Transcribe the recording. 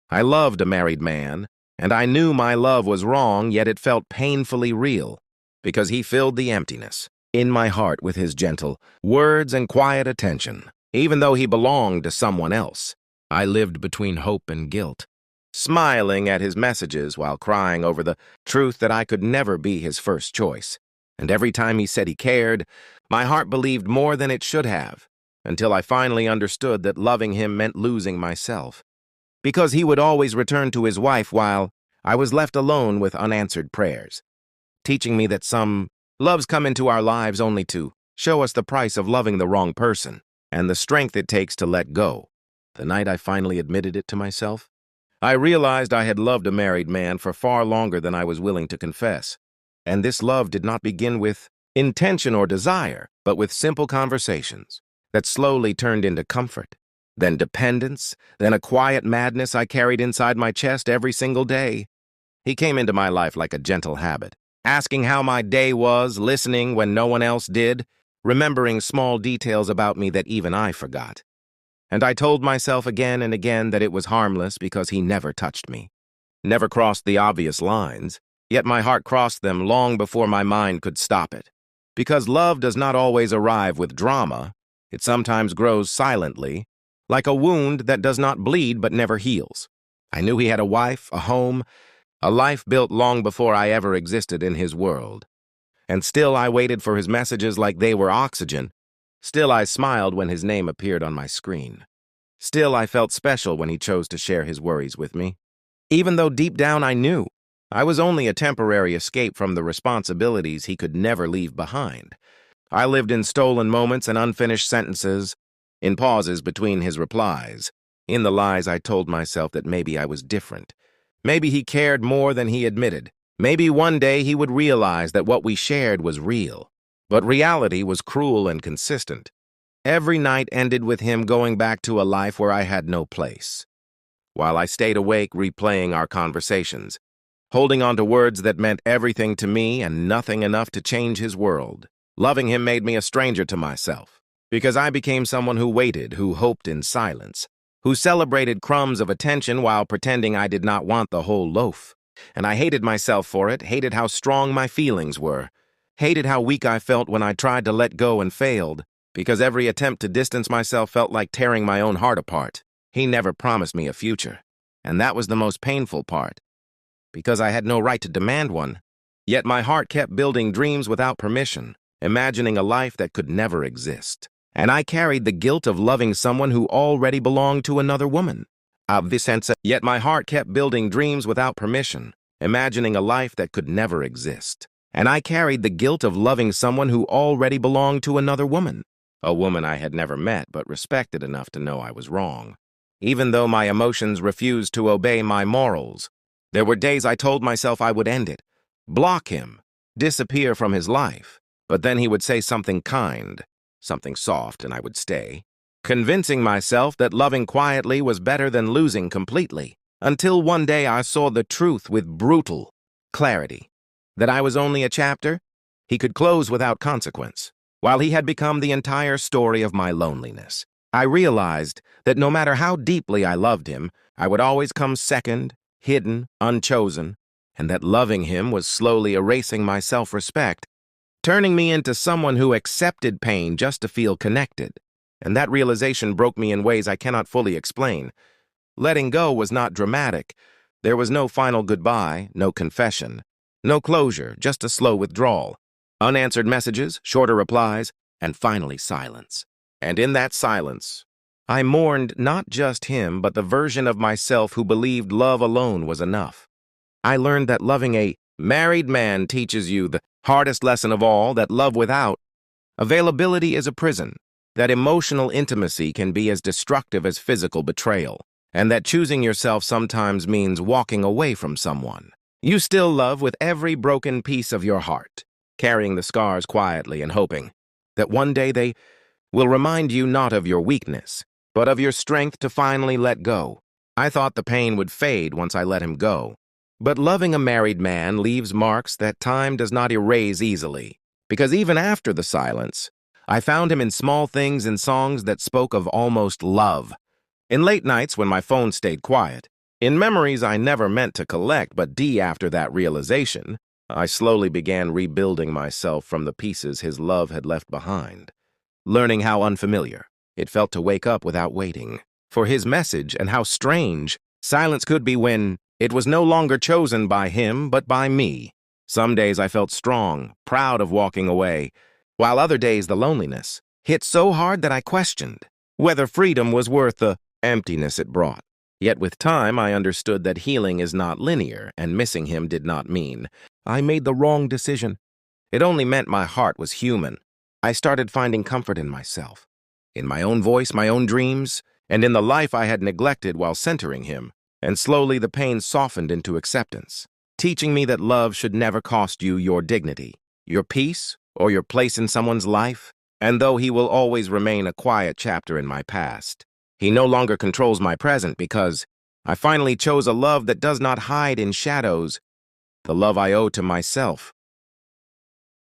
I loved a married man, and I knew my love was wrong, yet it felt painfully real, because he filled the emptiness in my heart with his gentle words and quiet attention. Even though he belonged to someone else, I lived between hope and guilt, smiling at his messages while crying over the truth that I could never be his first choice. And every time he said he cared, my heart believed more than it should have, until I finally understood that loving him meant losing myself, because he would always return to his wife while I was left alone with unanswered prayers, teaching me that some loves come into our lives only to show us the price of loving the wrong person and the strength it takes to let go. The night I finally admitted it to myself, I realized I had loved a married man for far longer than I was willing to confess. And this love did not begin with intention or desire, but with simple conversations that slowly turned into comfort, then dependence, then a quiet madness I carried inside my chest every single day. He came into my life like a gentle habit, asking how my day was, listening when no one else did, remembering small details about me that even I forgot. And I told myself again and again that it was harmless because he never touched me, never crossed the obvious lines, yet my heart crossed them long before my mind could stop it. Because love does not always arrive with drama, it sometimes grows silently, like a wound that does not bleed but never heals. I knew he had a wife, a home, a life built long before I ever existed in his world. And still I waited for his messages like they were oxygen. Still I smiled when his name appeared on my screen. Still I felt special when he chose to share his worries with me. Even though deep down I knew I was only a temporary escape from the responsibilities he could never leave behind. I lived in stolen moments and unfinished sentences, in pauses between his replies, in the lies I told myself that maybe I was different. Maybe he cared more than he admitted. Maybe one day he would realize that what we shared was real. But reality was cruel and consistent. Every night ended with him going back to a life where I had no place. While I stayed awake replaying our conversations, holding on to words that meant everything to me and nothing enough to change his world. Loving him made me a stranger to myself, because I became someone who waited, who hoped in silence, who celebrated crumbs of attention while pretending I did not want the whole loaf. And I hated myself for it, hated how strong my feelings were, hated how weak I felt when I tried to let go and failed, because every attempt to distance myself felt like tearing my own heart apart. He never promised me a future, and that was the most painful part, because I had no right to demand one. Yet my heart kept building dreams without permission, imagining a life that could never exist. And I carried the guilt of loving someone who already belonged to another woman. Yet my heart kept building dreams without permission, imagining a life that could never exist. And I carried the guilt of loving someone who already belonged to another woman, a woman I had never met but respected enough to know I was wrong. Even though my emotions refused to obey my morals, there were days I told myself I would end it, block him, disappear from his life. But then he would say something kind, something soft, and I would stay, convincing myself that loving quietly was better than losing completely, until one day I saw the truth with brutal clarity, that I was only a chapter he could close without consequence, while he had become the entire story of my loneliness. I realized that no matter how deeply I loved him, I would always come second, hidden, unchosen, and that loving him was slowly erasing my self-respect, turning me into someone who accepted pain just to feel connected. And that realization broke me in ways I cannot fully explain. Letting go was not dramatic. There was no final goodbye, no confession, no closure, just a slow withdrawal. Unanswered messages, shorter replies, and finally silence. And in that silence, I mourned not just him, but the version of myself who believed love alone was enough. I learned that loving a married man teaches you the hardest lesson of all, that love without availability is a prison, that emotional intimacy can be as destructive as physical betrayal, and that choosing yourself sometimes means walking away from someone you still love with every broken piece of your heart, carrying the scars quietly and hoping that one day they will remind you not of your weakness, but of your strength to finally let go. I thought the pain would fade once I let him go. But loving a married man leaves marks that time does not erase easily, because even after the silence, I found him in small things and songs that spoke of almost love. In late nights when my phone stayed quiet, In memories I never meant to collect, but after that realization, I slowly began rebuilding myself from the pieces his love had left behind, learning how unfamiliar it felt to wake up without waiting for his message, and how strange silence could be when it was no longer chosen by him but by me. Some days I felt strong, proud of walking away, while other days the loneliness hit so hard that I questioned whether freedom was worth the emptiness it brought. Yet with time I understood that healing is not linear, and missing him did not mean I made the wrong decision. It only meant my heart was human. I started finding comfort in myself, in my own voice, my own dreams, and in the life I had neglected while centering him. And slowly the pain softened into acceptance, teaching me that love should never cost you your dignity, your peace, or your place in someone's life. And though he will always remain a quiet chapter in my past, he no longer controls my present, because I finally chose a love that does not hide in shadows, the love I owe to myself.